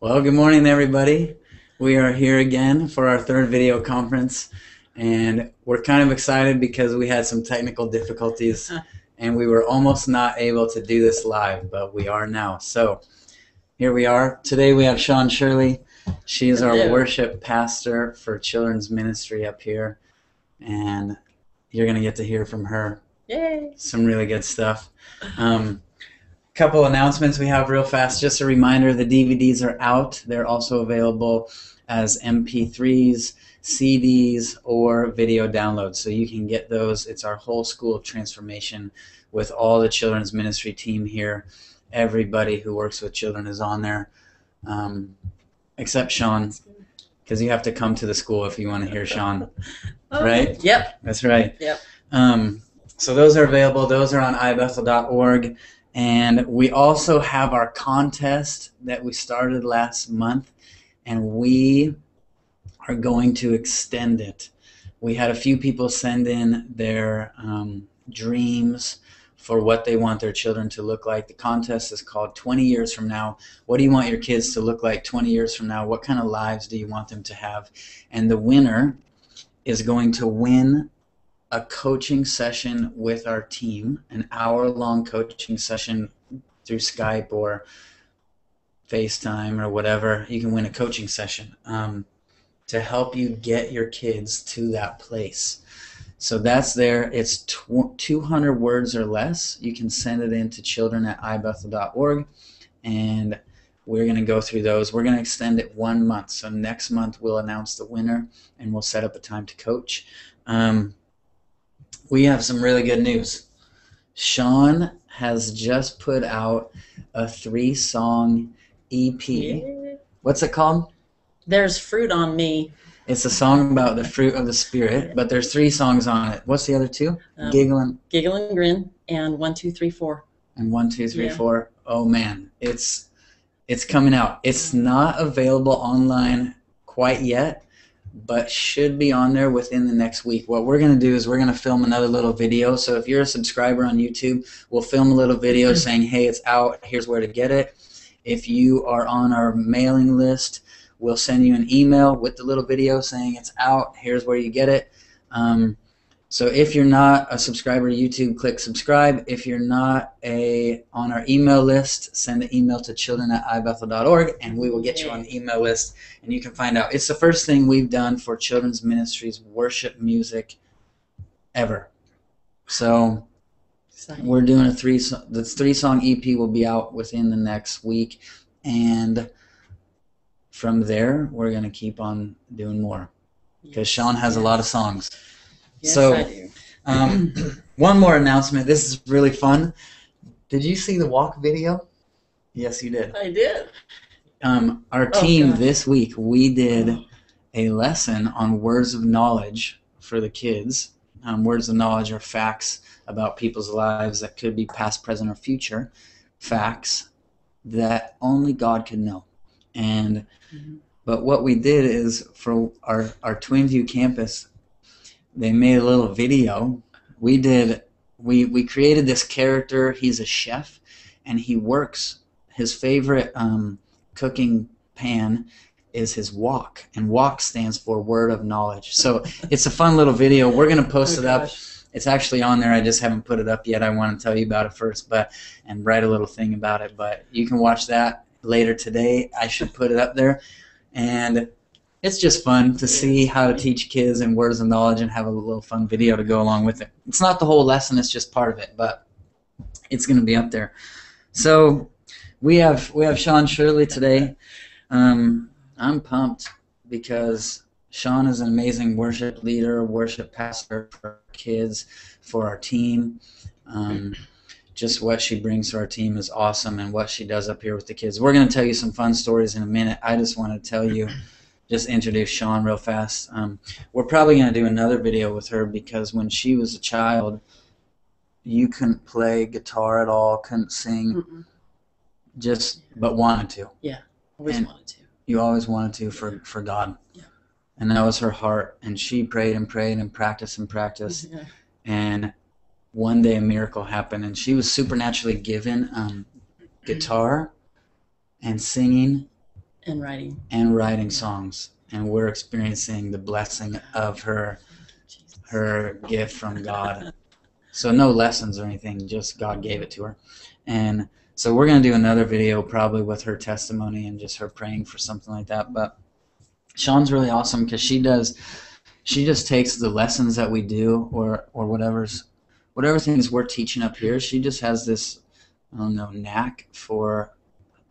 Well, good morning, everybody. We are here again for our third video conference, and we're kind of excited because we had some technical difficulties and we were almost not able to do this live, but we are now. So here we are. Today we have Shaun Shirley. She is our worship pastor for children's ministry up here, and you're going to get to hear from her. Yay! Some really good stuff. Couple announcements we have real fast. Just a reminder, the DVDs are out. They're also available as MP3s, CDs, or video downloads. So you can get those. It's our whole School of Transformation with all the children's ministry team here. Everybody who works with children is on there, except Shaun, because you have to come to the school if you want to hear Shaun. Right? Yep. That's right. Yep. So those are available. Those are on ibethel.org. And we also have our contest that we started last month, and we are going to extend it. We had a few people send in their dreams for what they want their children to look like. The contest is called 20 Years From Now. What do you want your kids to look like 20 years from now? What kind of lives do you want them to have? And the winner is going to win a coaching session with our team, an hour-long coaching session through Skype or FaceTime or whatever. You can win a coaching session to help you get your kids to that place. So that's there. It's 200 words or less. You can send it in to children@ibethel.org, and we're going to go through those. We're going to extend it 1 month. So next month we'll announce the winner, and we'll set up a time to coach. We have some really good news. Shaun has just put out a 3-song EP. Yeah. What's it called? There's Fruit on Me. It's a song about the fruit of the Spirit, but there's 3 songs on it. What's the other 2? Giggle and Grin, and 1, 2, 3, 4. And 1, 2, 3, 4. Oh man, it's coming out. It's not available online quite yet, but should be on there within the next week. What we're going to do is we're going to film another little video. So if you're a subscriber on YouTube, we'll film a little video saying, hey, it's out, here's where to get it. If you are on our mailing list, we'll send you an email with the little video saying it's out, here's where you get it. So if you're not a subscriber to YouTube, click subscribe. If you're not on our email list, send an email to children@ibethel.org, and we will get you on the email list, and you can find out. It's the first thing we've done for children's ministries worship music ever. So we're doing the 3-song EP will be out within the next week, and from there we're going to keep on doing more because Shaun has a lot of songs. Yes, so, I do. One more announcement. This is really fun. Did you see the walk video? Yes, you did. I did. Our team this week, we did a lesson on words of knowledge for the kids. Words of knowledge are facts about people's lives that could be past, present, or future. Facts that only God can know. And but what we did is for our Twinview campus, they made a little video. We created this character. He's a chef, and he works. His favorite cooking pan is his wok, and wok stands for word of knowledge. So it's a fun little video. We're gonna post it up. It's actually on there. I just haven't put it up yet. I want to tell you about it first, and write a little thing about it. But you can watch that later today. I should put it up there, and it's just fun to see how to teach kids and words of knowledge and have a little fun video to go along with it. It's not the whole lesson, it's just part of it, but it's going to be up there. So we have Shaun Shirley today. I'm pumped because Shaun is an amazing worship leader, worship pastor for kids, for our team. Just what she brings to our team is awesome, and what she does up here with the kids. We're going to tell you some fun stories in a minute. I just want to tell you, just introduce Shaun real fast. We're probably going to do another video with her because when she was a child, you couldn't play guitar at all, couldn't sing, but wanted to. Yeah, always wanted to. You always wanted to for God. Yeah. And that was her heart. And she prayed and prayed and practiced and practiced. Yeah. And one day a miracle happened, and she was supernaturally given guitar and singing And writing. And writing songs. And we're experiencing the blessing of her gift from God. So no lessons or anything, just God gave it to her. And so we're going to do another video probably with her testimony and just her praying for something like that. But Shaun's really awesome because she just takes the lessons that we do or whatever things we're teaching up here. She just has this, I don't know, knack for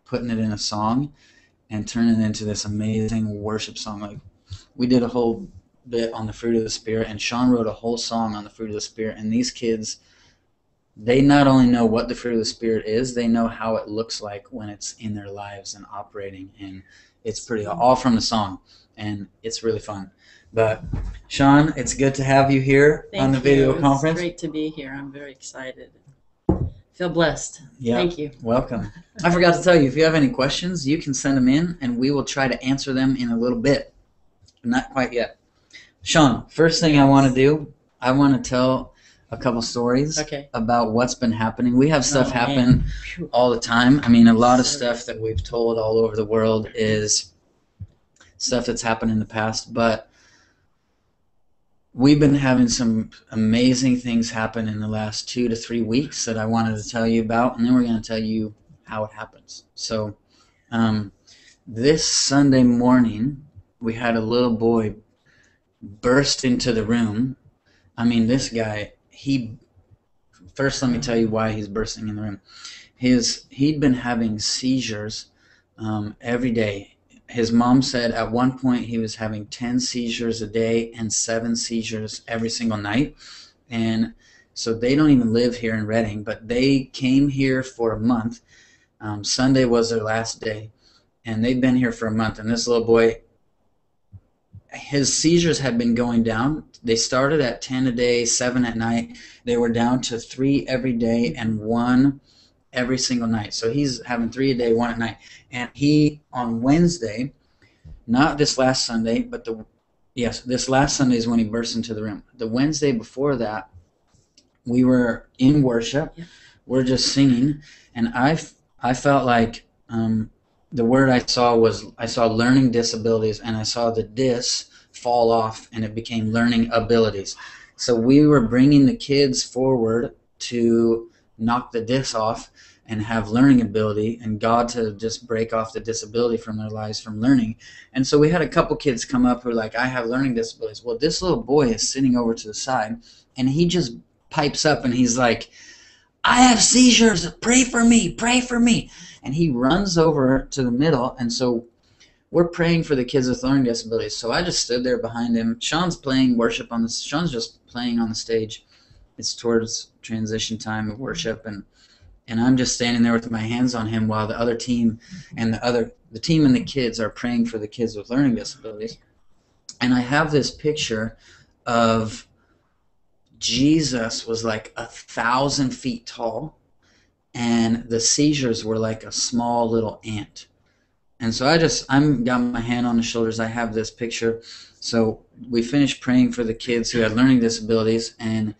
putting it in a song and turning it into this amazing worship song. Like we did a whole bit on the fruit of the Spirit, and Shaun wrote a whole song on the fruit of the Spirit, and these kids, they not only know what the fruit of the Spirit is, they know how it looks like when it's in their lives and operating, and it's pretty all from the song, and it's really fun. But Shaun, it's good to have you here on the video conference. It's great to be here. I'm very excited. Feel blessed. Yeah. Thank you. Welcome. I forgot to tell you, if you have any questions, you can send them in, and we will try to answer them in a little bit. Not quite yet. Shaun, first thing I want to do, I want to tell a couple stories about what's been happening. We have stuff happen all the time. I mean, a lot of stuff that we've told all over the world is stuff that's happened in the past, but we've been having some amazing things happen in the last 2 to 3 weeks that I wanted to tell you about, and then we're going to tell you how it happens. So this Sunday morning, we had a little boy burst into the room. I mean, this guy, first let me tell you why he's bursting in the room. He'd been having seizures every day. His mom said at one point he was having 10 seizures a day and 7 seizures every single night. And so they don't even live here in Redding, but they came here for a month. Sunday was their last day, and they'd been here for a month. And this little boy, his seizures had been going down. They started at 10 a day, 7 at night. They were down to 3 every day and 1 every single night. So he's having 3 a day, 1 at night. And he, on Wednesday, not this last Sunday, but this last Sunday is when he burst into the room. The Wednesday before that, we were in worship. Yeah. We're just singing. And I felt like the word I saw learning disabilities, and I saw the dis fall off, and it became learning abilities. So we were bringing the kids forward to knock the dis off and have learning ability, and God to just break off the disability from their lives from learning. And so we had a couple kids come up who were like, I have learning disabilities. Well, this little boy is sitting over to the side, and he just pipes up, and he's like, I have seizures, pray for me, pray for me. And he runs over to the middle, and so we're praying for the kids with learning disabilities. So I just stood there behind him. Shaun's playing worship Shaun's just playing on the stage. It's towards transition time of worship, and I'm just standing there with my hands on him while the other team and the team and the kids are praying for the kids with learning disabilities. And I have this picture of Jesus was like 1,000 feet tall, and the seizures were like a small little ant. And so I'm got my hand on his shoulders. I have this picture. So we finished praying for the kids who had learning disabilities, and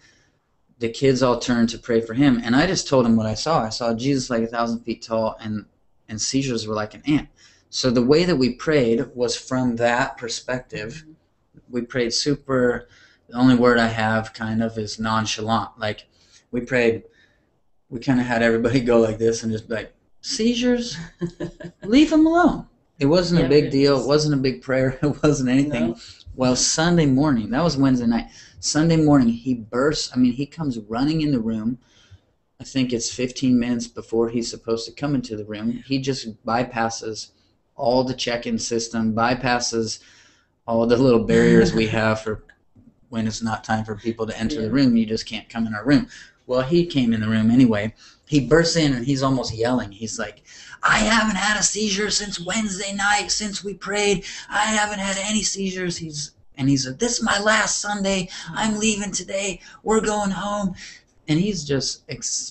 the kids all turned to pray for him. And I just told him what I saw. I saw Jesus like 1,000 feet tall, and seizures were like an ant. So the way that we prayed was from that perspective. We prayed super, the only word I have kind of is nonchalant. Like we prayed, we kind of had everybody go like this and just be like, seizures, leave them alone. It wasn't a big deal. It wasn't a big prayer. It wasn't anything. No. Well, Sunday morning, that was Wednesday night. Sunday morning, he bursts. I mean, he comes running in the room. I think it's 15 minutes before he's supposed to come into the room. He just bypasses all the check-in system, bypasses all the little barriers we have for when it's not time for people to enter the room. You just can't come in our room. Well, he came in the room anyway. He bursts in, and he's almost yelling. He's like, I haven't had a seizure since Wednesday night, since we prayed. I haven't had any seizures. He's like, this is my last Sunday. I'm leaving today. We're going home. And he's just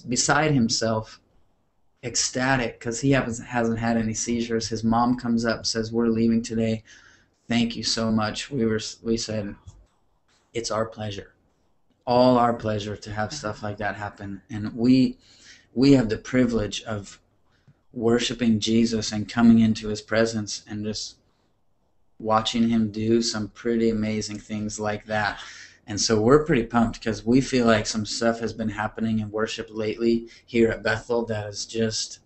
beside himself, ecstatic, because he hasn't had any seizures. His mom comes up, says, we're leaving today. Thank you so much. We said, it's our pleasure. All our pleasure to have stuff like that happen. And we have the privilege of worshiping Jesus and coming into his presence and just watching him do some pretty amazing things like that. And so we're pretty pumped because we feel like some stuff has been happening in worship lately here at Bethel that is just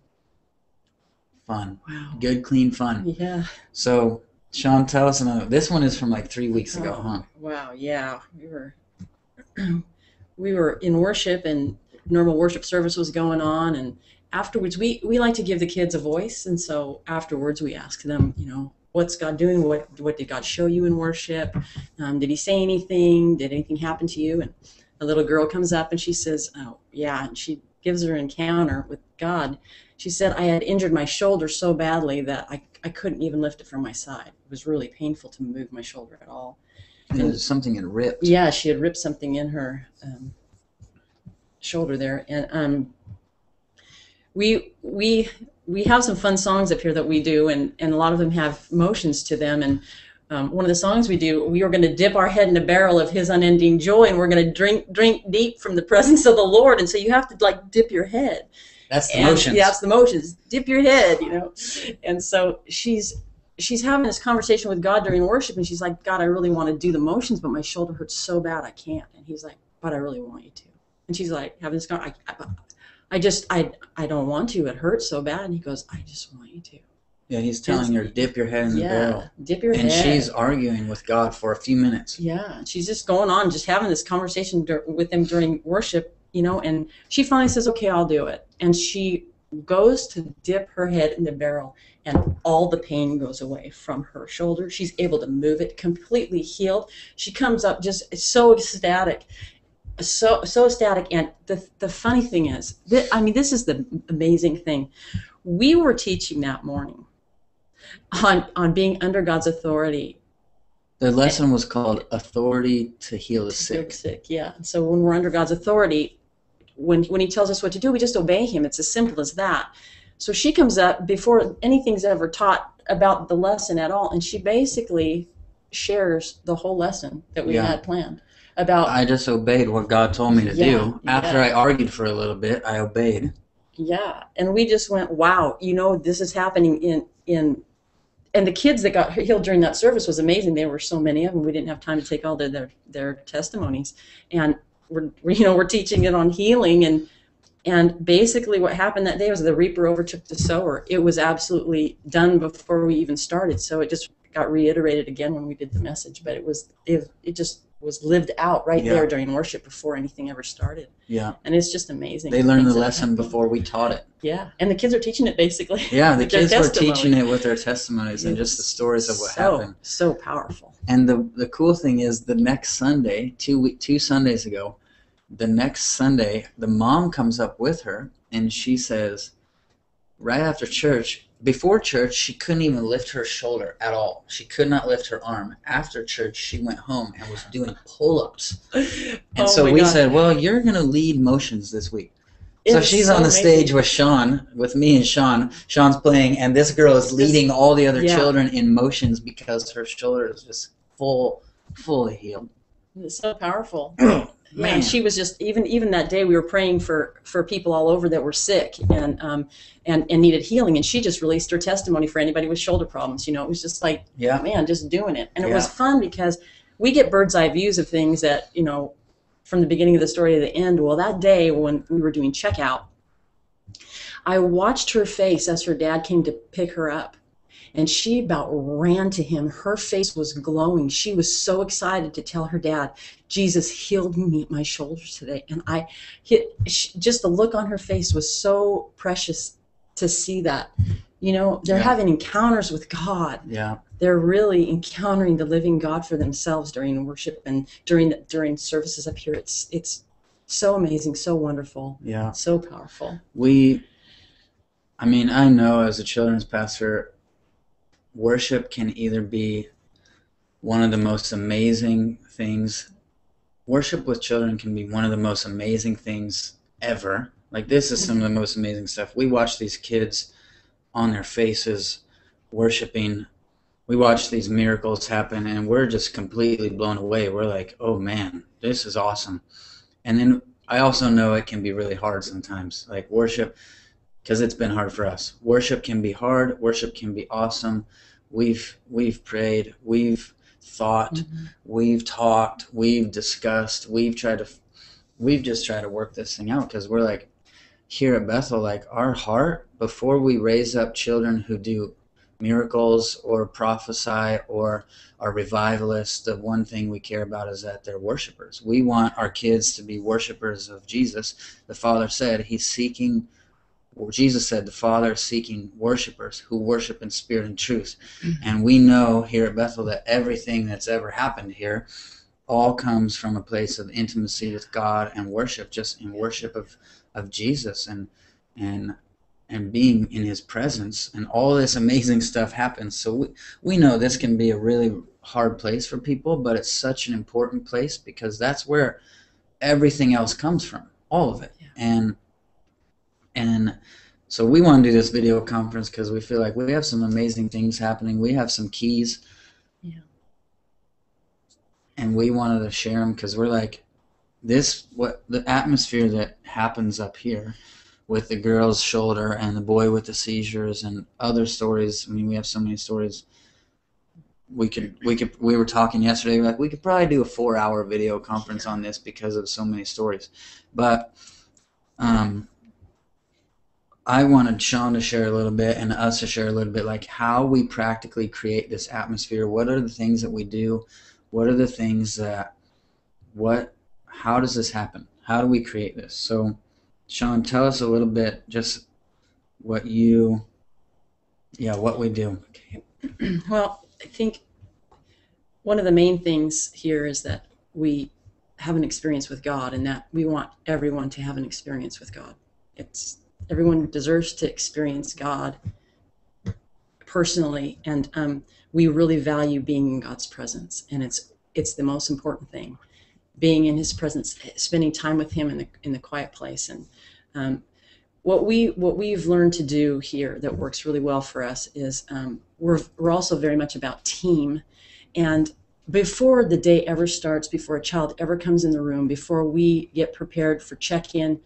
fun. Wow. Good, clean fun. Yeah. So, Shaun, tell us another. This one is from like 3 weeks ago, huh? Wow. Yeah. We were in worship, and normal worship service was going on, and afterwards we like to give the kids a voice, and so afterwards we ask them, what's God doing? What did God show you in worship? Did he say anything? Did anything happen to you? And a little girl comes up and she says, oh yeah, and she gives her encounter with God. She said, I had injured my shoulder so badly that I couldn't even lift it from my side. It was really painful to move my shoulder at all. And something had ripped. Yeah, she had ripped something in her shoulder there. And we have some fun songs up here that we do, and a lot of them have motions to them. And one of the songs we do, we are going to dip our head in a barrel of his unending joy, and we're going to drink deep from the presence of the Lord. And so you have to like dip your head. That's the motions. Yeah, that's the motions. Dip your head, And so she's having this conversation with God during worship, and she's like, God, I really want to do the motions, but my shoulder hurts so bad I can't. And he's like, but I really want you to. And she's like, having this conversation, I don't want to. It hurts so bad. And he goes, I just want you to. Yeah, he's telling her, dip your head in the barrel. Dip your head. And she's arguing with God for a few minutes. Yeah, she's just going on, just having this conversation with him during worship, and she finally says, okay, I'll do it. And she goes to dip her head in the barrel, and all the pain goes away from her shoulder. She's able to move it, completely healed. She comes up just so ecstatic. So ecstatic. And the funny thing is, this is the amazing thing. We were teaching that morning on being under God's authority. The lesson was called Authority to Heal the Sick. Yeah. So when we're under God's authority, when he tells us what to do, we just obey him. It's as simple as that. So she comes up before anything's ever taught about the lesson at all, and she basically shares the whole lesson that we had planned. I just obeyed what God told me to do. After I argued for a little bit, I obeyed. Yeah. And we just went, wow, this is happening in and the kids that got healed during that service was amazing. There were so many of them. We didn't have time to take all their testimonies. And we're teaching it on healing, and basically what happened that day was the reaper overtook the sower. It was absolutely done before we even started. So it just got reiterated again when we did the message, but it just was lived out right there during worship before anything ever started. Yeah. And it's just amazing. They learned the lesson before we taught it. Yeah. And the kids are teaching it basically. Yeah, the kids were teaching it with their testimonies and just the stories of what happened. So powerful. And the cool thing is the next Sunday, two Sundays ago, the next Sunday, the mom comes up with her and she says, right after church, before church, she couldn't even lift her shoulder at all. She could not lift her arm. After church, she went home and was doing pull-ups. And so we said, well, you're going to lead motions this week. So she's on the stage with Shaun, with me and Shaun. Shaun's playing, and this girl is leading all the other children in motions because her shoulder is just fully healed. It's so powerful. Man, she was just even that day we were praying for people all over that were sick and needed healing, and she just released her testimony for anybody with shoulder problems. It was just like, man, just doing it. And it was fun because we get bird's eye views of things that, from the beginning of the story to the end. Well, that day when we were doing checkout, I watched her face as her dad came to pick her up. And she about ran to him. Her face was glowing. She was so excited to tell her dad, Jesus healed me at my shoulders today. And just the look on her face was so precious to see that. They're having encounters with God. Yeah. They're really encountering the living God for themselves during worship and during services up here. It's so amazing, so wonderful. Yeah. So powerful. I know as a children's pastor, worship can either be one of the most amazing things. Worship with children can be one of the most amazing things ever. Like, this is some of the most amazing stuff. We watch these kids on their faces worshiping. We watch these miracles happen, and we're just completely blown away. We're like, oh man, this is awesome. And then I also know it can be really hard sometimes. Like, worship because it's been hard for us. Worship can be hard. Worship can be awesome. We've prayed. We've thought. We've talked. We've discussed. We've just tried to work this thing out, because we're like, here at Bethel, like, our heart, before we raise up children who do miracles or prophesy or are revivalists, the one thing we care about is that they're worshipers. We want our kids to be worshipers of Jesus. The Father said Jesus said the Father is seeking worshipers who worship in spirit and truth. And we know here at Bethel that everything that's ever happened here all comes from a place of intimacy with God and worship, just in worship of Jesus and being in his presence, and all this amazing stuff happens. So we know this can be a really hard place for people, but it's such an important place, because that's where everything else comes from, all of it. Yeah. And so we want to do this video conference because we feel like we have some amazing things happening. We have some keys. Yeah. And we wanted to share them because we're like, what the atmosphere that happens up here with the girl's shoulder and the boy with the seizures and other stories. I mean, we have so many stories. We were talking yesterday, like, we could probably do a 4-hour video conference on this because of so many stories. But I wanted Shaun to share a little bit and us to share a little bit, like, how we practically create this atmosphere. What are the things that we do? What are the things that, how does this happen? How do we create this? So, Shaun, tell us a little bit, just what we do. Okay. Well, I think one of the main things here is that we have an experience with God, and that we want everyone to have an experience with God. Everyone deserves to experience God personally, and we really value being in God's presence, and it's the most important thing. Being in his presence, spending time with him in the quiet place. And what we've learned to do here that works really well for us is we're also very much about team. And before the day ever starts, before a child ever comes in the room, before we get prepared for check-in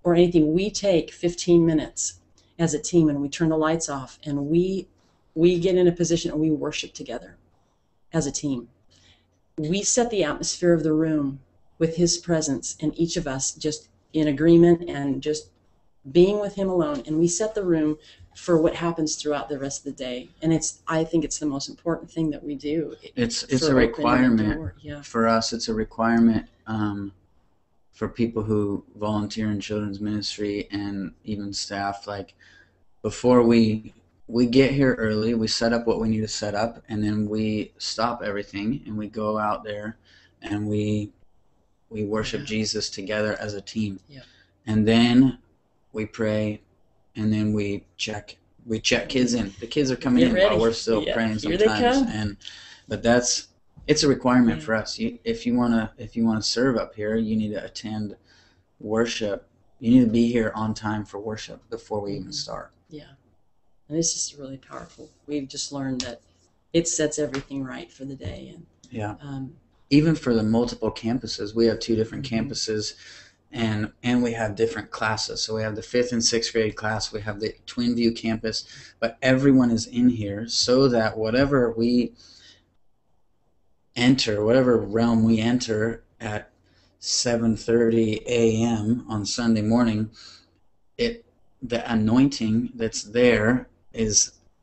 or anything, we take 15 minutes as a team and we turn the lights off and we get in a position and we worship together as a team. We set the atmosphere of the room with his presence, and each of us just in agreement and just being with him alone. And we set the room for what happens throughout the rest of the day. And I think it's the most important thing that we do. It's a requirement for us. It's a requirement for people who volunteer in children's ministry and even staff. Like, before we get here early, we set up what we need to set up, and then we stop everything and we go out there and we worship Jesus together as a team. Yeah. And then we pray, and then we check kids in. The kids are coming in while we're still praying sometimes. But it's a requirement for us. If you wanna serve up here, you need to attend worship. You need to be here on time for worship before we even start. Yeah. And it's just really powerful. We've just learned that it sets everything right for the day. And even for the multiple campuses, we have 2 different campuses, and we have different classes. So we have the 5th and 6th grade class. We have the Twin View campus, but everyone is in here so that whatever we enter, whatever realm we enter at 7:30 a.m. on Sunday morning, the anointing that's there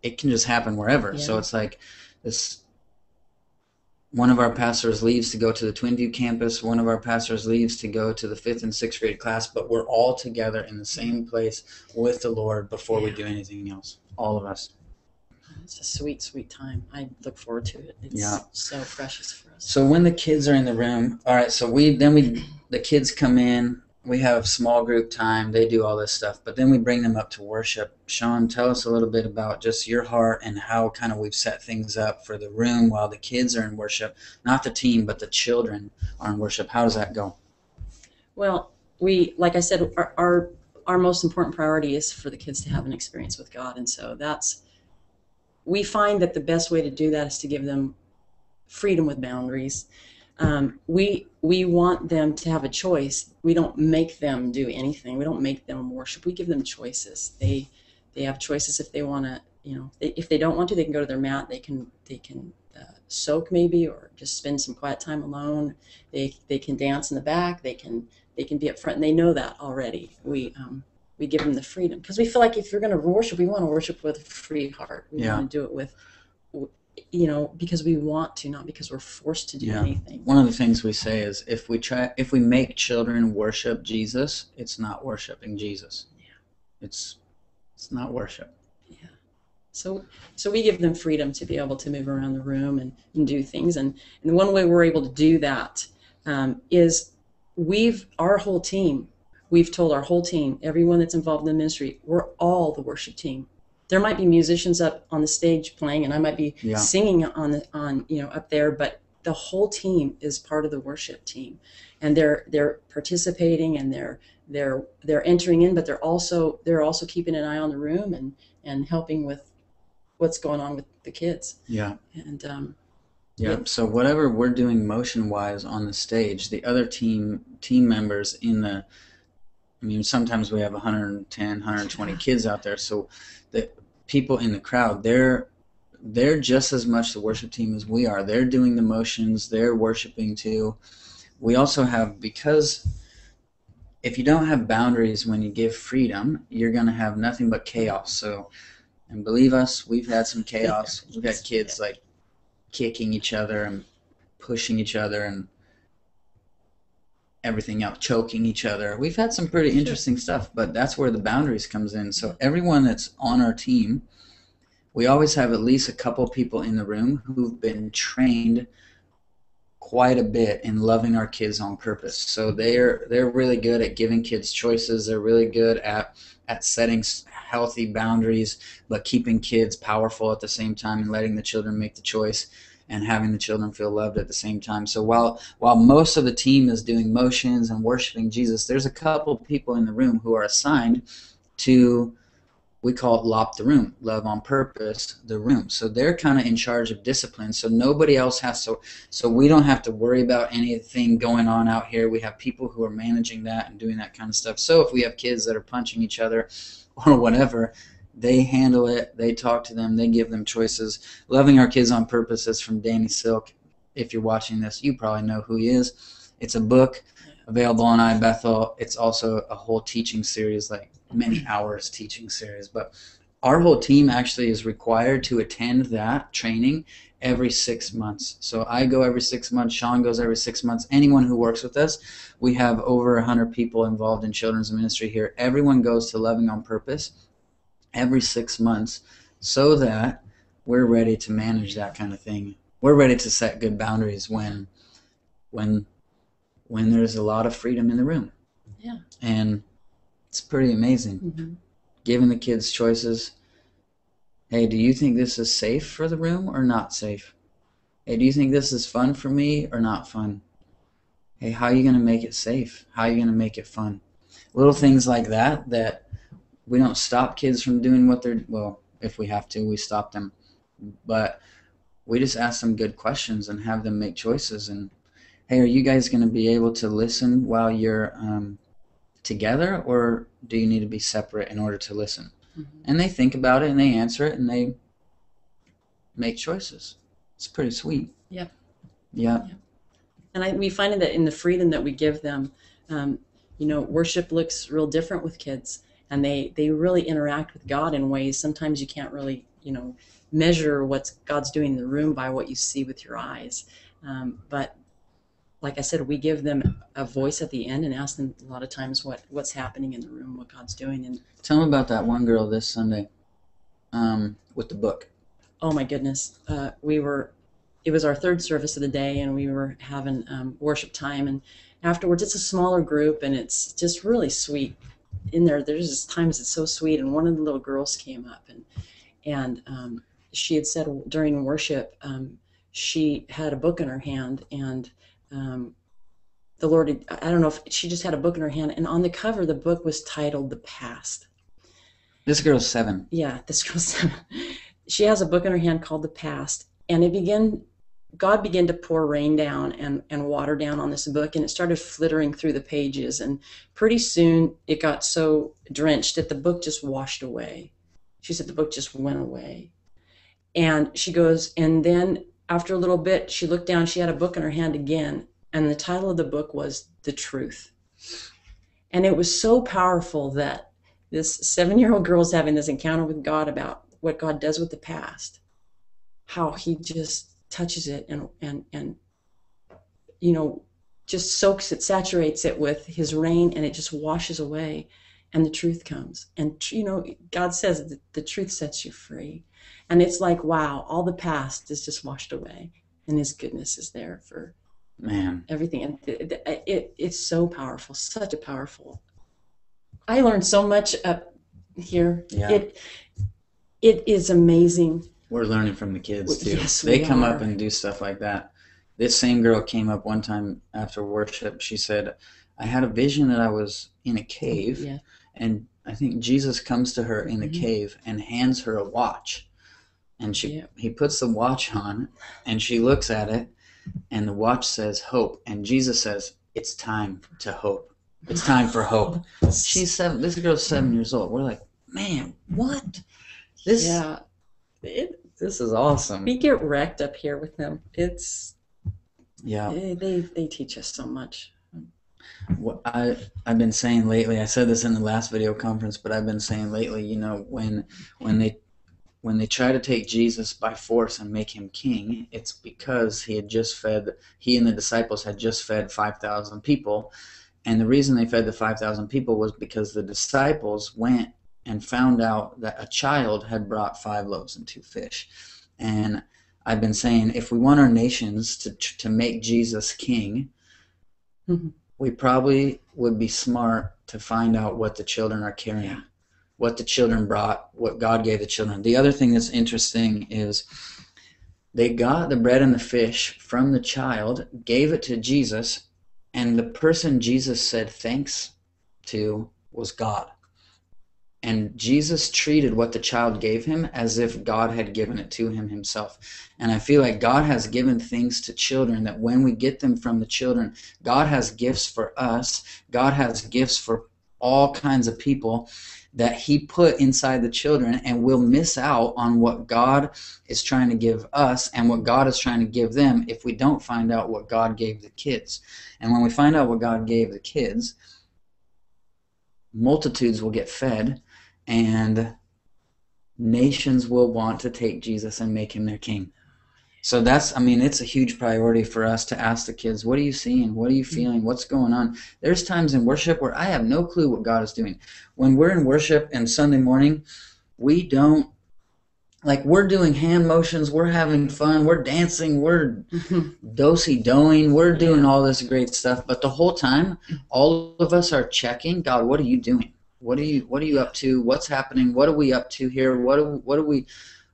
it can just happen wherever. So it's like this. One of our pastors leaves to go to the Twin View campus. One of our pastors leaves to go to the 5th and 6th grade class, but we're all together in the same place with the Lord before we do anything else. All of us. It's a sweet, sweet time. I look forward to it. It's so precious for us. So when the kids are in the room, all right, so the kids come in. We have small group time. They do all this stuff, but then we bring them up to worship. Shaun, tell us a little bit about just your heart and how kind of we've set things up for the room while the kids are in worship. Not the team, but the children are in worship. How does that go? Well, like I said, our most important priority is for the kids to have an experience with God, and so we find that the best way to do that is to give them freedom with boundaries. We want them to have a choice. We don't make them do anything. We don't make them worship. We give them choices. They have choices if they want to. If they don't want to, they can go to their mat. They can soak maybe, or just spend some quiet time alone. They can dance in the back. They can be up front, and they know that already. We give them the freedom because we feel like if you're going to worship, we want to worship with a free heart. We want to do it with, because we want to, not because we're forced to do anything. One of the things we say is if we make children worship Jesus, it's not worshiping Jesus. Yeah. It's not worship. Yeah. So we give them freedom to be able to move around the room and do things. And one way we're able to do that is our whole team, we've told our whole team, everyone that's involved in the ministry, we're all the worship team. There might be musicians up on the stage playing, and I might be singing on up there, but the whole team is part of the worship team, and they're participating, and they're entering in, but they're also keeping an eye on the room and helping with what's going on with the kids. Yeah. And so whatever we're doing motion wise on the stage, the other team members sometimes we have 110, 120 kids out there, so the people in the crowd, they're just as much the worship team as we are. They're doing the motions, they're worshiping too. We also have, because if you don't have boundaries when you give freedom, you're going to have nothing but chaos. So, and believe us, we've had some chaos. We've had kids like kicking each other and pushing each other and everything else, choking each other. We've had some pretty interesting stuff, but that's where the boundaries comes in. So everyone that's on our team, we always have at least a couple people in the room who've been trained quite a bit in loving our kids on purpose. So they're really good at giving kids choices. They're really good at setting healthy boundaries, but keeping kids powerful at the same time and letting the children make the choice and having the children feel loved at the same time. So while most of the team is doing motions and worshiping Jesus, there's a couple people in the room who are assigned to, we call it LOP the room, love on purpose, the room. So they're kind of in charge of discipline. So nobody else has to, so we don't have to worry about anything going on out here. We have people who are managing that and doing that kind of stuff. So if we have kids that are punching each other or whatever, they handle it, they talk to them, they give them choices. Loving Our Kids on Purpose is from Danny Silk. If you're watching this, you probably know who he is. It's a book available on Bethel. It's also a whole teaching series, like many hours teaching series. But our whole team actually is required to attend that training every 6 months. So I go every 6 months, Shaun goes every 6 months. Anyone who works with us, we have over 100 people involved in children's ministry here. Everyone goes to Loving on Purpose every 6 months so that we're ready to manage that kind of thing. We're ready to set good boundaries when there's a lot of freedom in the room. Yeah. And it's pretty amazing. Mm-hmm. Giving the kids choices. Hey, do you think this is safe for the room or not safe? Hey, do you think this is fun for me or not fun? Hey, how are you going to make it safe? How are you going to make it fun? Little things like that we don't stop kids from doing what they're, well, if we have to, we stop them. But we just ask them good questions and have them make choices. And, hey, are you guys going to be able to listen while you're together, or do you need to be separate in order to listen? Mm-hmm. And they think about it and they answer it and they make choices. It's pretty sweet. Yeah. Yeah. And we find that in the freedom that we give them, worship looks real different with kids. And they really interact with God in ways sometimes you can't really, measure what God's doing in the room by what you see with your eyes. But like I said, we give them a voice at the end and ask them a lot of times what's happening in the room, what God's doing. And tell them about that one girl this Sunday with the book. Oh my goodness. It was our third service of the day, and we were having worship time. And afterwards, it's a smaller group, and it's just really sweet. In there's just times it's so sweet. And one of the little girls came up, and she had said during worship, she had a book in her hand, and the Lord, I don't know if she just had a book in her hand, and on the cover, the book was titled The Past. This girl's 7. Yeah, this girl's 7. She has a book in her hand called The Past, and it began God began to pour rain down and water down on this book, and it started flittering through the pages. And pretty soon it got so drenched that the book just washed away. She said the book just went away. And she goes, and then after a little bit, she looked down, she had a book in her hand again, and the title of the book was The Truth. And it was so powerful that this 7-year-old girl is having this encounter with God about what God does with the past, how he just touches it and just soaks it, saturates it with his rain, and it just washes away, and the truth comes. And God says that the truth sets you free. And it's like, wow, all the past is just washed away, and his goodness is there for everything. And it's so powerful, such a powerful. I learned so much up here. Yeah. It is amazing. We're learning from the kids too. Yes, they come up and do stuff like that. This same girl came up one time after worship. She said, I had a vision that I was in a cave, and I think Jesus comes to her in the cave and hands her a watch. And he puts the watch on, and she looks at it, and the watch says hope. And Jesus says, it's time to hope. It's time for hope. She's 7. This girl's 7 years old. We're like, man, what? This is awesome. We get wrecked up here with them. They teach us so much. What I've been saying lately, I said this in the last video conference, but I've been saying lately, when they try to take Jesus by force and make him king, it's because he and the disciples had just fed 5,000 people. And the reason they fed the 5,000 people was because the disciples went and found out that a child had brought 5 loaves and 2 fish. And I've been saying, if we want our nations to make Jesus king, we probably would be smart to find out what the children are carrying, what the children brought, what God gave the children. The other thing that's interesting is they got the bread and the fish from the child, gave it to Jesus, and the person Jesus said thanks to was God. And Jesus treated what the child gave him as if God had given it to him himself. And I feel like God has given things to children that when we get them from the children, God has gifts for us. God has gifts for all kinds of people that he put inside the children, and we'll miss out on what God is trying to give us and what God is trying to give them if we don't find out what God gave the kids. And when we find out what God gave the kids, multitudes will get fed, and nations will want to take Jesus and make him their king. So it's a huge priority for us to ask the kids, what are you seeing? What are you feeling? What's going on? There's times in worship where I have no clue what God is doing. When we're in worship and Sunday morning, we're doing hand motions, we're having fun, we're dancing, we're do-si-doing, we're doing all this great stuff. But the whole time, all of us are checking, God, what are you doing? What are you up to? What's happening? What are we up to here? What are we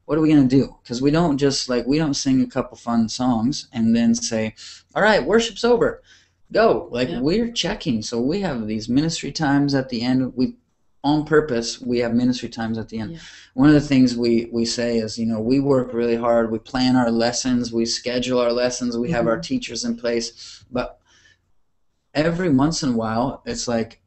going to do? Because we don't just we don't sing a couple fun songs and then say, all right, worship's over, go. We're checking. So we have these ministry times at the end. On purpose, we have ministry times at the end. One of the things we say is, we work really hard. We plan our lessons. We schedule our lessons. We have our teachers in place. But every once in a while, it's like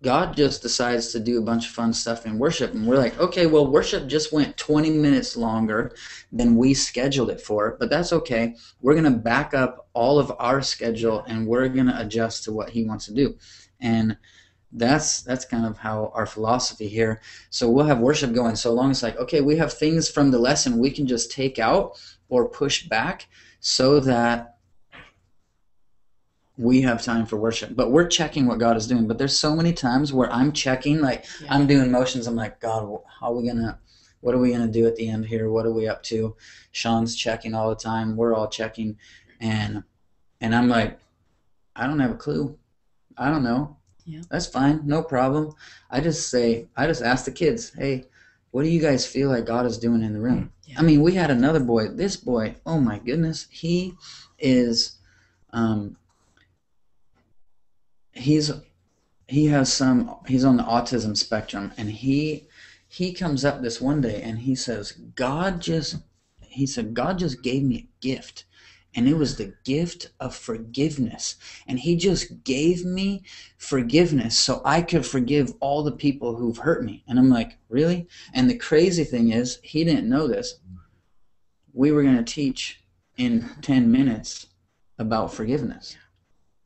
God just decides to do a bunch of fun stuff in worship, and we're like, okay, well, worship just went 20 minutes longer than we scheduled it for, but that's okay. We're going to back up all of our schedule, and we're going to adjust to what he wants to do. And that's kind of how our philosophy here. So we'll have worship going so long it's like, okay, we have things from the lesson we can just take out or push back so that we have time for worship. But we're checking what God is doing. But there's so many times where I'm checking, I'm doing motions. I'm like, God, what are we going to do at the end here? What are we up to? Shaun's checking all the time. We're all checking. And I'm like, I don't have a clue. I don't know. Yeah. That's fine. No problem. I just ask the kids, hey, what do you guys feel like God is doing in the room? Yeah. I mean, we had another boy. This boy, oh my goodness, he is, he's on the autism spectrum, and he comes up this one day and he says, God just he said, God just gave me a gift. And it was the gift of forgiveness. And he just gave me forgiveness so I could forgive all the people who've hurt me. And I'm like, really? And the crazy thing is, he didn't know this. We were going to teach in 10 minutes about forgiveness.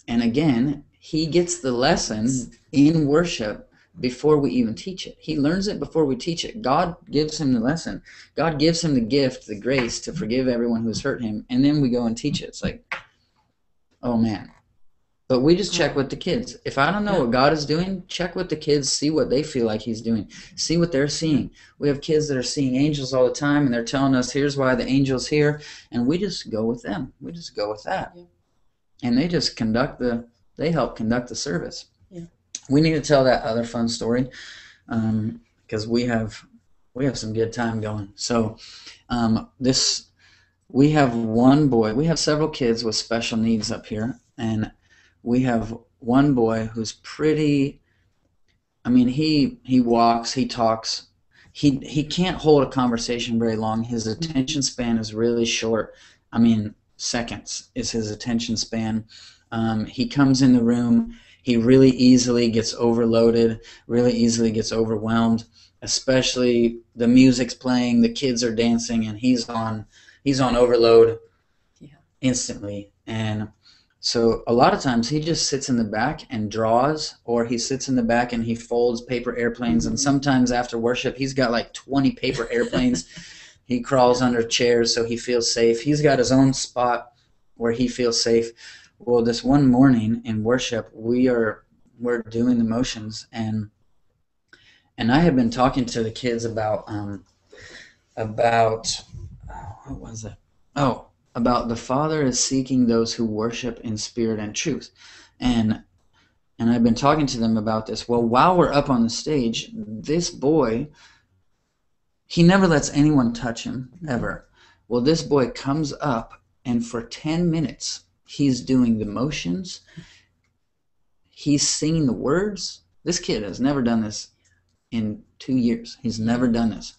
And again, he gets the lesson in worship before we even teach it. He learns it before we teach it. God gives him the lesson. God gives him the gift, the grace to forgive everyone who's hurt him. And then we go and teach it. It's like, oh man. But we just check with the kids. If I don't know what God is doing, check with the kids, see what they feel like he's doing. See what they're seeing. We have kids that are seeing angels all the time, and they're telling us, here's why the angel's here. And we just go with them. We just go with that. Yeah. And they just they help conduct the service. Yeah. We need to tell that other fun story because we have some good time going. So we have one boy. We have several kids with special needs up here, and we have one boy who's pretty. I mean, he walks, he talks. He can't hold a conversation very long. His attention span is really short. I mean, seconds is his attention span. He comes in the room. He really easily gets overloaded, really easily gets overwhelmed, especially the music's playing, the kids are dancing, and he's on overload instantly. And so a lot of times he just sits in the back and draws, or he sits in the back and he folds paper airplanes. And sometimes after worship, he's got like 20 paper airplanes. He crawls under chairs so he feels safe. He's got his own spot where he feels safe. Well, this one morning in worship, we're doing the motions, and I had been talking to the kids about what was it? Oh, about the Father is seeking those who worship in spirit and truth, and I've been talking to them about this. Well, while we're up on the stage, this boy, he never lets anyone touch him ever. Well, this boy comes up, and for 10 minutes. He's doing the motions. He's singing the words. This kid has never done this in 2 years. He's never done this.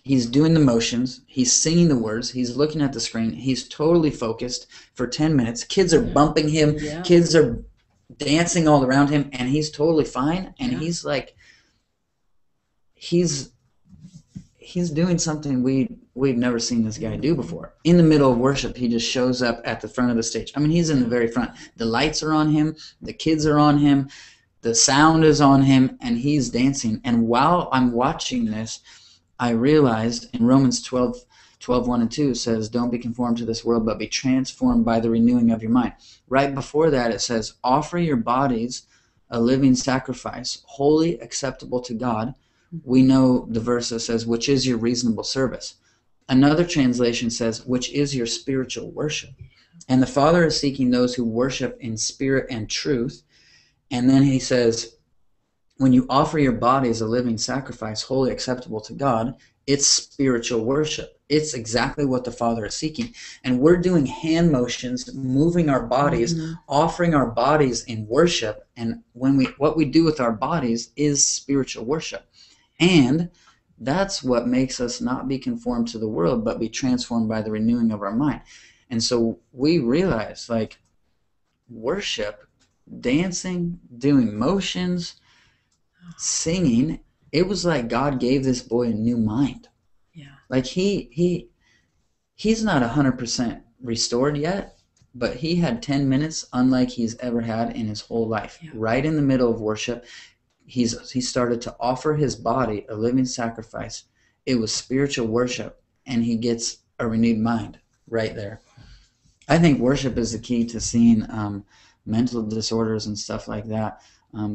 He's doing the motions. He's singing the words. He's looking at the screen. He's totally focused for 10 minutes. Kids are bumping him. Yeah. Kids are dancing all around him, and he's totally fine. And he's like, he's doing something we've never seen this guy do before. In the middle of worship, he just shows up at the front of the stage. I mean, he's in the very front. The lights are on him. The kids are on him. The sound is on him, and he's dancing. And while I'm watching this, I realized in Romans 12:1 and 2 says, don't be conformed to this world, but be transformed by the renewing of your mind. Right before that, it says, offer your bodies a living sacrifice, wholly acceptable to God. We know the verse that says, which is your reasonable service. Another translation says, which is your spiritual worship. And the Father is seeking those who worship in spirit and truth. And then he says, when you offer your body as a living sacrifice, wholly acceptable to God, it's spiritual worship. It's exactly what the Father is seeking. And we're doing hand motions, moving our bodies, offering our bodies in worship. And what we do with our bodies is spiritual worship. And that's what makes us not be conformed to the world, but be transformed by the renewing of our mind. And so we realize, like, worship, dancing, doing motions, singing, it was like God gave this boy a new mind. Yeah. Like he's not 100% restored yet, but he had 10 minutes unlike he's ever had in his whole life. Yeah. Right in the middle of worship, he started to offer his body a living sacrifice. It was spiritual worship, and he gets a renewed mind right there. I think worship is the key to seeing mental disorders and stuff like that.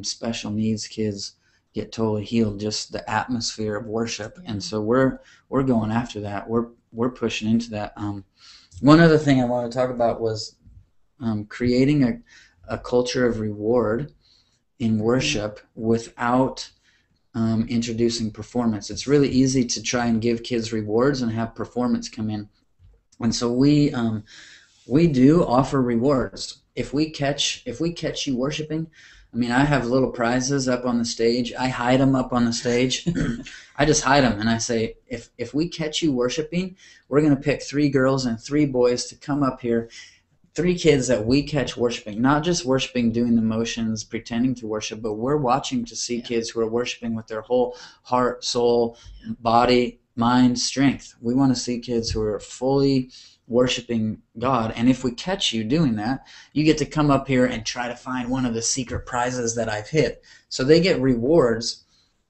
Special needs kids get totally healed, just the atmosphere of worship. Yeah. And so we're going after that. We're pushing into that. One other thing I want to talk about was creating a culture of reward in worship without introducing performance. It's really easy to try and give kids rewards and have performance come in. And so we do offer rewards. If we catch you worshiping, I mean, I have little prizes up on the stage. I hide them up on the stage. I just hide them, and I say, if we catch you worshiping, we're going to pick 3 girls and 3 boys to come up here. 3 kids that we catch worshiping, not just worshiping, doing the motions, pretending to worship, but we're watching to see kids who are worshiping with their whole heart, soul, body, mind, strength. We want to see kids who are fully worshiping God. And if we catch you doing that, you get to come up here and try to find one of the secret prizes that I've hit. So they get rewards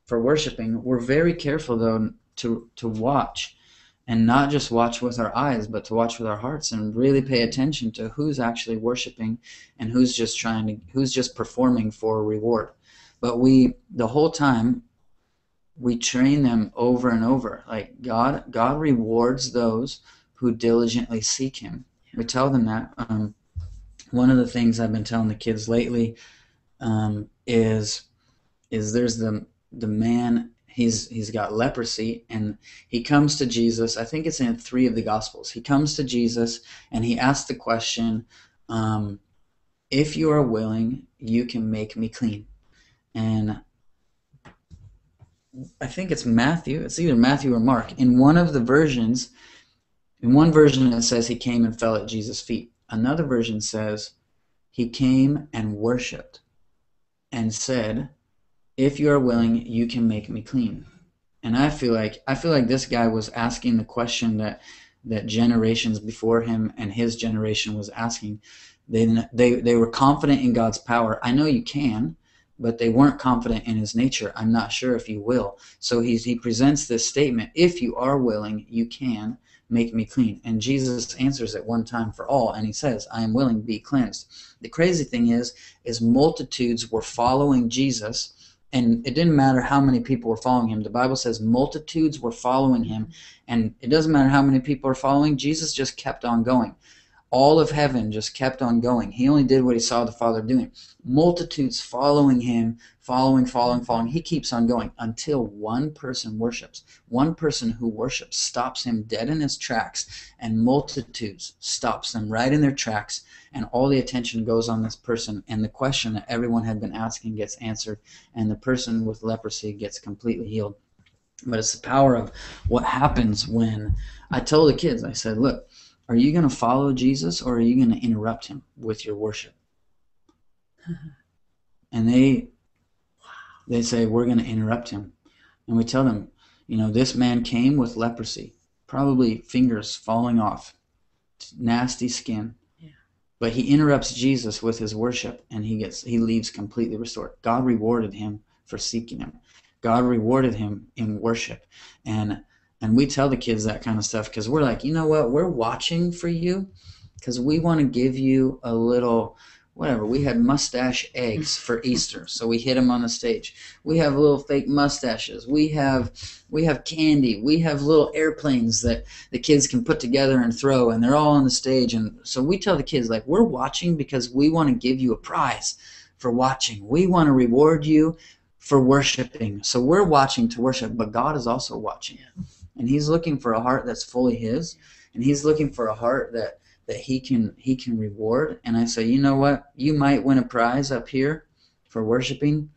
for worshiping. We're very careful, though, to watch. And not just watch with our eyes, but to watch with our hearts and really pay attention to who's actually worshiping and who's just performing for a reward. But the whole time, we train them over and over. Like God rewards those who diligently seek Him. We tell them that. One of the things I've been telling the kids lately is there's the man. He's got leprosy, and he comes to Jesus. I think it's in 3 of the Gospels. He comes to Jesus, and he asks the question, if you are willing, you can make me clean. And I think it's Matthew. It's either Matthew or Mark. In one version it says he came and fell at Jesus' feet. Another version says he came and worshipped and said, if you are willing, you can make me clean. And I feel like this guy was asking the question that generations before him and his generation was asking. They were confident in God's power. I know you can, but they weren't confident in His nature. I'm not sure if you will. So he presents this statement: if you are willing, you can make me clean. And Jesus answers it one time for all, and He says, I am willing, be cleansed. The crazy thing is multitudes were following Jesus. And it didn't matter how many people were following Him. The Bible says multitudes were following Him. And it doesn't matter how many people are following. Jesus just kept on going. All of heaven just kept on going. He only did what He saw the Father doing. Multitudes following Him, following. He keeps on going until one person worships. One person who worships stops Him dead in His tracks, and multitudes stops them right in their tracks. And all the attention goes on this person, and the question that everyone had been asking gets answered, and the person with leprosy gets completely healed. But it's the power of what happens when I told the kids, I said, look, are you going to follow Jesus, or are you going to interrupt Him with your worship? And they say, we're going to interrupt Him. And we tell them, this man came with leprosy, probably fingers falling off, nasty skin. But he interrupts Jesus with his worship, and he leaves completely restored. God rewarded him for seeking Him. God rewarded him in worship. And we tell the kids that kind of stuff because we're like, you know what? We're watching for you because we want to give you a little whatever. We had mustache eggs for Easter, so we hid them on the stage. We have little fake mustaches. We have candy. We have little airplanes that the kids can put together and throw, and they're all on the stage. And so we tell the kids, like, we're watching because we want to give you a prize for watching. We want to reward you for worshiping. So we're watching to worship, but God is also watching. And He's looking for a heart that's fully His, and He's looking for a heart that he can reward. And I say, you know what? You might win a prize up here for worshiping,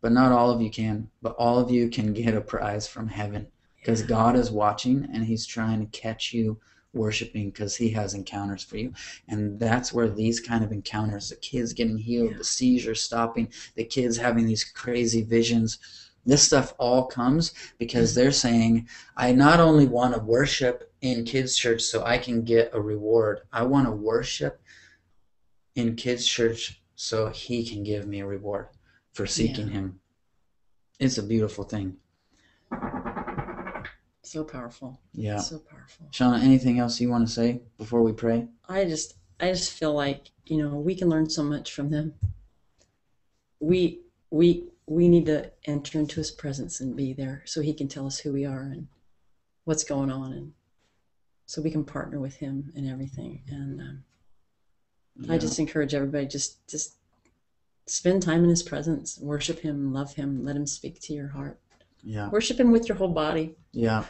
but not all of you can. But all of you can get a prize from heaven because God is watching, and He's trying to catch you worshiping because He has encounters for you. And that's where these kind of encounters, the kids getting healed, the seizures stopping, the kids having these crazy visions, this stuff all comes because they're saying, I not only want to worship in kids' church so I can get a reward, I want to worship in kids' church so He can give me a reward for seeking Him. It's a beautiful thing. So powerful. Yeah. So powerful. Shauna, anything else you want to say before we pray? I just feel like, we can learn so much from them. We need to enter into His presence and be there so He can tell us who we are and what's going on, and so we can partner with Him in everything. And I just encourage everybody, just spend time in His presence, worship Him, love Him, let Him speak to your heart. Yeah. Worship Him with your whole body. Yeah.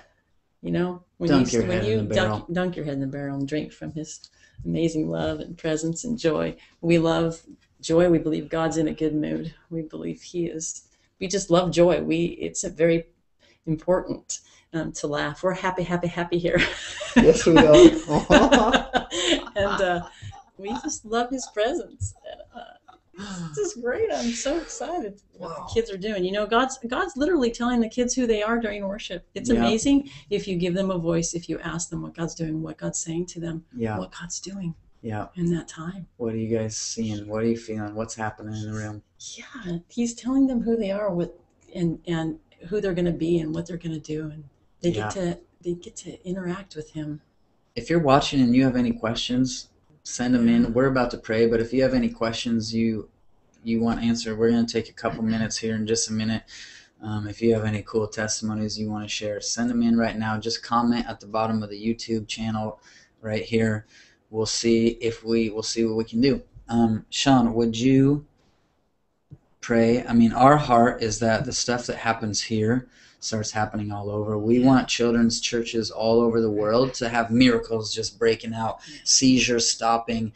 Dunk your head in the barrel. Dunk your head in the barrel and drink from his amazing love and presence and joy. We love joy. We believe God's in a good mood. We believe he is. We just love joy. It's a very important to laugh. We're happy, happy, happy here. Yes, we are. And we just love his presence. This is great. I'm so excited what the kids are doing. You know, God's literally telling the kids who they are during worship. It's amazing if you give them a voice, if you ask them what God's doing, what God's saying to them, what God's doing in that time. What are you guys seeing? What are you feeling? What's happening in the room? Yeah, he's telling them who they are and who they're going to be and what they're going to do. And they get to interact with him. If you're watching and you have any questions, send them in. We're about to pray, but if you have any questions you want answered, we're going to take a couple minutes here in just a minute. If you have any cool testimonies you want to share, send them in right now. Just comment at the bottom of the YouTube channel right here. We'll see what we can do. Shaun, would you pray? I mean, our heart is that the stuff that happens here starts happening all over. We want children's churches all over the world to have miracles just breaking out, seizures stopping,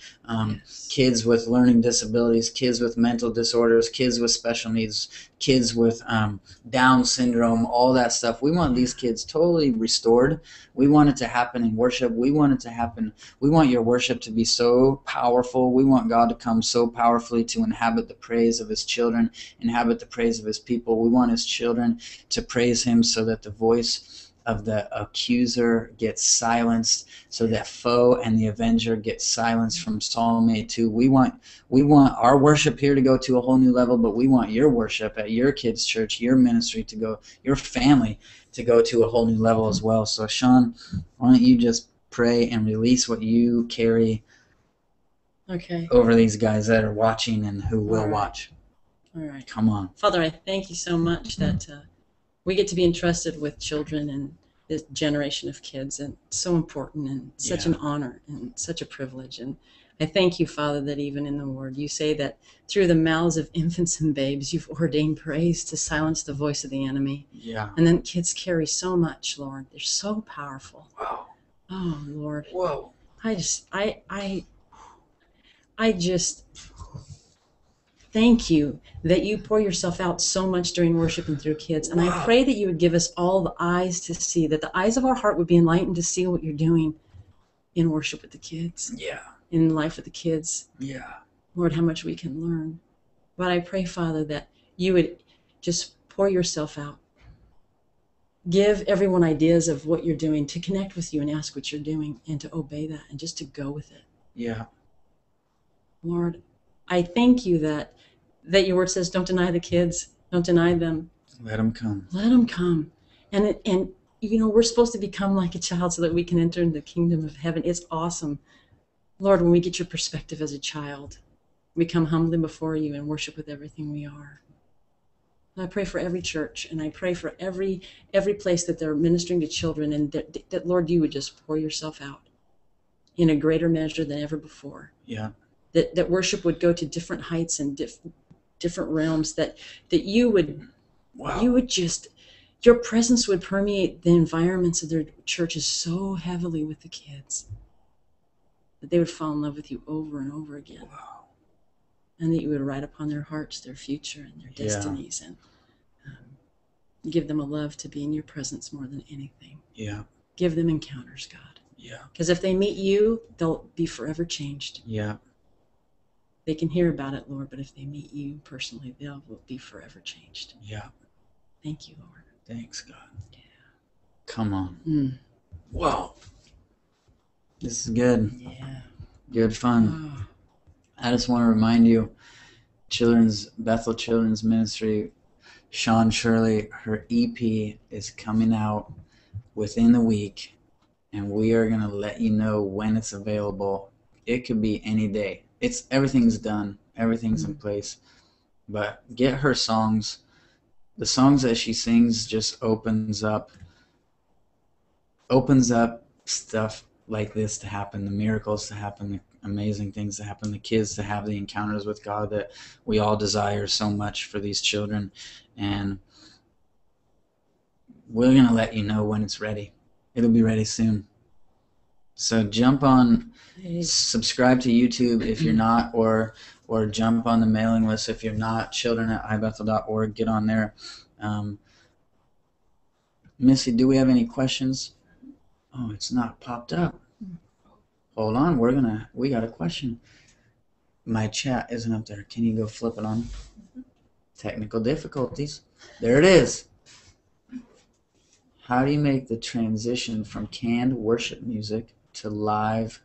kids with learning disabilities, kids with mental disorders, kids with special needs, kids with Down syndrome, all that stuff. We want these kids totally restored. We want it to happen in worship. We want your worship to be so powerful. We want God to come so powerfully to inhabit the praise of his children, inhabit the praise of his people. We want his children to praise him so that the voice of the accuser gets silenced, so that foe and the avenger get silenced from Psalm 82. We want our worship here to go to a whole new level, but we want your worship at your kids' church, your ministry to go, your family to go to a whole new level as well. So Shaun, why don't you just pray and release what you carry over these guys that are watching and who will watch. All right. Come on. Father, I thank you so much that we get to be entrusted with children and this generation of kids, and so important and such an honor and such a privilege. And I thank you, Father, that even in the Word you say that through the mouths of infants and babes you've ordained praise to silence the voice of the enemy. Yeah. And then kids carry so much, Lord. They're so powerful. Wow. Oh, Lord. Whoa. I just thank you that you pour yourself out so much during worship and through kids. And I pray that you would give us all the eyes to see, that the eyes of our heart would be enlightened to see what you're doing in worship with the kids. Yeah. In life with the kids. Yeah. Lord, how much we can learn. But I pray, Father, that you would just pour yourself out. Give everyone ideas of what you're doing, to connect with you and ask what you're doing and to obey that and just to go with it. Yeah. Lord, I thank you that your word says, don't deny the kids. Don't deny them. Let them come. Let them come. And you know, we're supposed to become like a child so that we can enter into the kingdom of heaven. It's awesome. Lord, when we get your perspective as a child, we come humbly before you and worship with everything we are. And I pray for every church, and I pray for every place that they're ministering to children, and that, Lord, you would just pour yourself out in a greater measure than ever before. Yeah. That worship would go to different heights and different realms, that you would just, your presence would permeate the environments of their churches so heavily with the kids that they would fall in love with you over and over again. Wow. And that you would write upon their hearts their future and their destinies, and give them a love to be in your presence more than anything. Yeah. Give them encounters, God. Yeah. Because if they meet you, they'll be forever changed. Yeah. They can hear about it, Lord, but if they meet you personally, they'll be forever changed. Yeah. Thank you, Lord. Thanks, God. Yeah. Come on. Wow. This is good. Yeah. Good fun. Oh. I just want to remind you, Bethel Children's Ministry, Shaun Shirley, her EP is coming out within the week, and we are going to let you know when it's available. It could be any day. Everything's done. Everything's in place. But get her songs. The songs that she sings just opens up stuff like this to happen, the miracles to happen, the amazing things to happen, the kids to have the encounters with God that we all desire so much for these children. And we're going to let you know when it's ready. It'll be ready soon. So jump on, subscribe to YouTube if you're not, or jump on the mailing list if you're not. children@ibethel.org. Get on there. Missy, do we have any questions? Oh, it's not popped up. Hold on, we got a question. My chat isn't up there. Can you go flip it on? Technical difficulties. There it is. How do you make the transition from canned worship music to live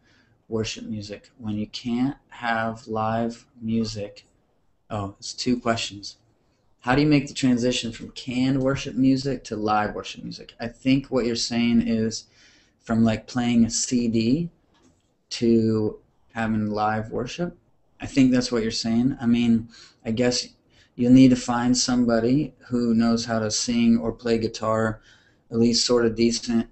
worship music when you can't have live music? Oh, it's 2 questions. How do you make the transition from canned worship music to live worship music? I think what you're saying is from like playing a CD to having live worship. I think that's what you're saying. I mean, I guess you'll need to find somebody who knows how to sing or play guitar at least sort of decent,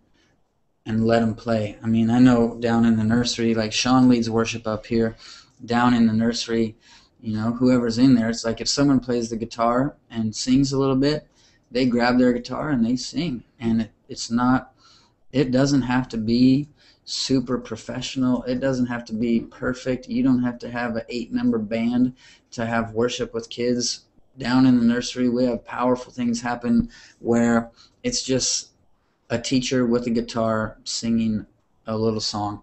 and let them play. I mean, I know down in the nursery, like Shaun leads worship up here, down in the nursery, you know, whoever's in there, it's like if someone plays the guitar and sings a little bit, they grab their guitar and they sing. And it doesn't have to be super professional. It doesn't have to be perfect. You don't have to have an 8-member band to have worship with kids. Down in the nursery, we have powerful things happen where it's just a teacher with a guitar singing a little song.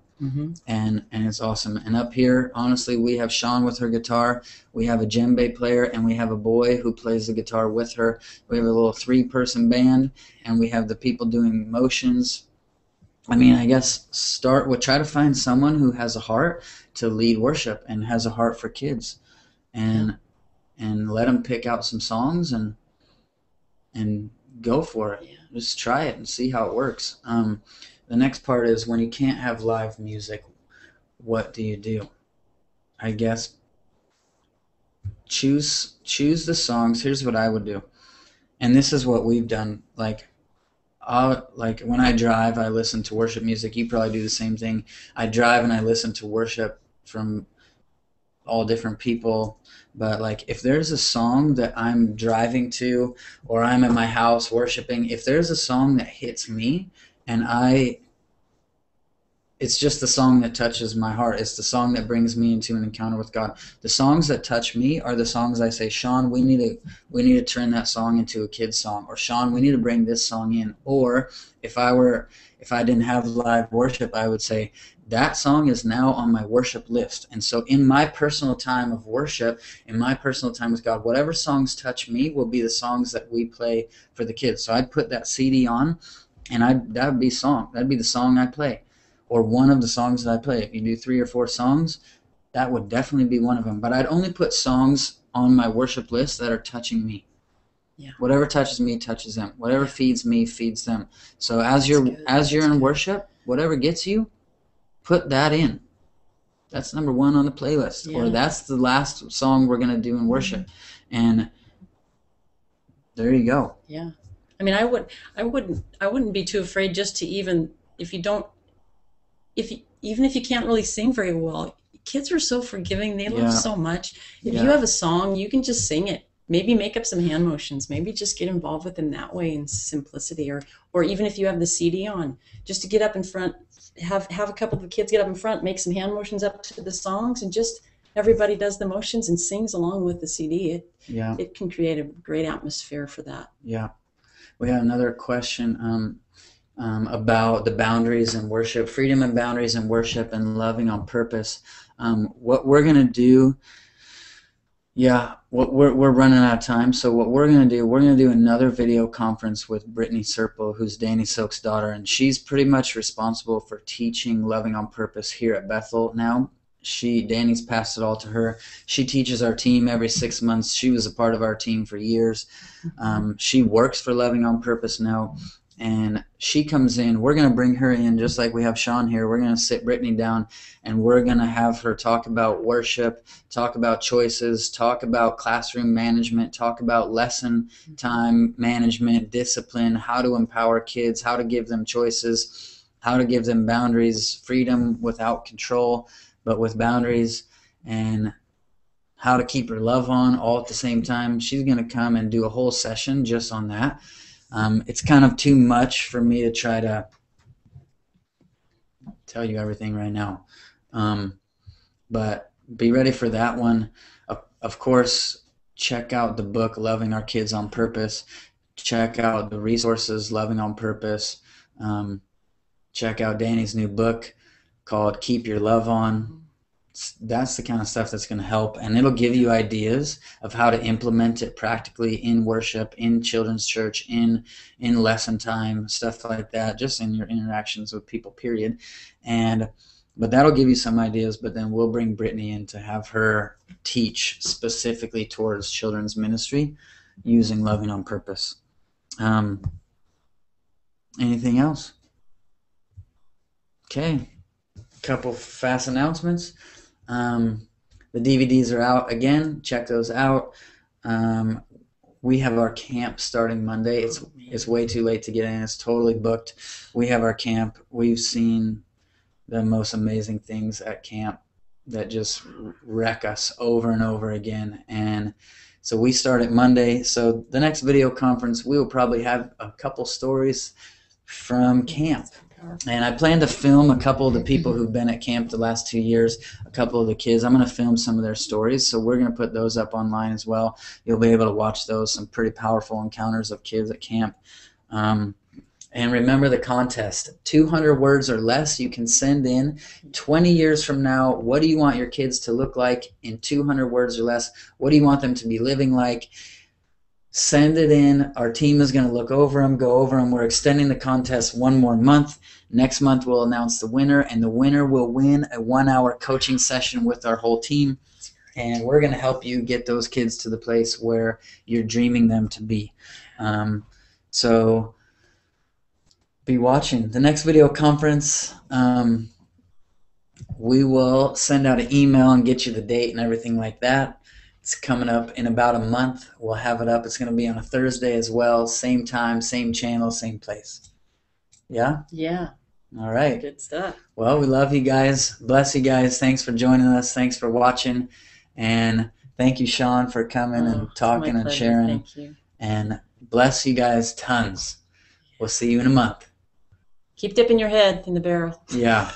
And it's awesome. And up here, honestly, we have Shaun with her guitar, we have a djembe player, and we have a boy who plays the guitar with her. We have a little 3-person band, and we have the people doing motions. I mean, I guess try to find someone who has a heart to lead worship and has a heart for kids, and let them pick out some songs and go for it. Just try it and see how it works. The next part is when you can't have live music, what do you do? I guess choose the songs. Here's what I would do, and this is what we've done. Like when I drive, I listen to worship music. You probably do the same thing. I drive and I listen to worship from all different people. But like if there's a song that I'm driving to, or I'm at my house worshiping, if there's a song that hits me and it's just the song that touches my heart. It's the song that brings me into an encounter with God. The songs that touch me are the songs I say, Shaun, we need to turn that song into a kid's song, or Shaun, we need to bring this song in. Or if I didn't have live worship, I would say, that song is now on my worship list. And so in my personal time of worship, in my personal time with God, whatever songs touch me will be the songs that we play for the kids. So I'd put that CD on, and that'd be the song I play, or one of the songs that I play. If you do 3 or 4 songs, that would definitely be one of them. But I'd only put songs on my worship list that are touching me. Yeah. Whatever touches me touches them. Whatever feeds me feeds them. So as you're in worship, whatever gets you, put that in. That's number 1 on the playlist, or that's the last song we're going to do in worship. And there you go. Yeah. I mean, I wouldn't be too afraid just to even if you can't really sing very well, kids are so forgiving. They love so much. If you have a song, you can just sing it. Maybe make up some hand motions. Maybe just get involved with them that way in simplicity. Or even if you have the CD on, just to get up in front, have a couple of the kids get up in front, make some hand motions up to the songs, and just everybody does the motions and sings along with the CD. It can create a great atmosphere for that. Yeah. We have another question about the boundaries in worship, freedom and boundaries in worship, and loving on purpose. What we're going to do, we're running out of time. So what we're going to do another video conference with Brittany Serple, who's Danny Silk's daughter, and she's pretty much responsible for teaching loving on purpose here at Bethel now. Danny's passed it all to her. She teaches our team every 6 months. She was a part of our team for years. She works for Loving on Purpose now, and she comes in. We're going to bring her in just like we have Shaun here. We're going to sit Brittany down, and we're going to have her talk about worship, talk about choices, talk about classroom management, talk about lesson time management, discipline, how to empower kids, how to give them choices, how to give them boundaries, freedom without control, but with boundaries, and how to keep her love on all at the same time. She's going to come and do a whole session just on that. It's kind of too much for me to try to tell you everything right now. But be ready for that one. Of course, check out the book, Loving Our Kids on Purpose. Check out the resources, Loving on Purpose. Check out Danny's new book called Keep Your Love On. That's the kind of stuff that's going to help, and it'll give you ideas of how to implement it practically in worship, in children's church, in lesson time, stuff like that, just in your interactions with people, period. But that'll give you some ideas, but then we'll bring Brittany in to have her teach specifically towards children's ministry using Loving on Purpose. Anything else? Okay. Couple fast announcements. The DVDs are out again. Check those out. We have our camp starting Monday. It's way too late to get in. It's totally booked. We have our camp. We've seen the most amazing things at camp that just wreck us over and over again. And so we start at Monday. So the next video conference, we will probably have a couple stories from camp. And I plan to film a couple of the people who've been at camp the last 2 years, a couple of the kids. I'm going to film some of their stories, so we're going to put those up online as well. You'll be able to watch those, some pretty powerful encounters of kids at camp. And remember the contest, 200 words or less you can send in. 20 years from now, what do you want your kids to look like in 200 words or less? What do you want them to be living like? Send it in. Our team is going to look over them, go over them. We're extending the contest one more month. Next month, we'll announce the winner, and the winner will win a 1-hour coaching session with our whole team. And we're going to help you get those kids to the place where you're dreaming them to be. So be watching. The next video conference, we will send out an email and get you the date and everything like that. It's coming up in about a month. We'll have it up. It's going to be on a Thursday as well. Same time, same channel, same place. Yeah? Yeah. All right. Good stuff. Well, we love you guys. Bless you guys. Thanks for joining us. Thanks for watching. And thank you, Shaun, for coming and talking and sharing. Thank you. And bless you guys tons. We'll see you in a month. Keep dipping your head in the barrel. Yeah.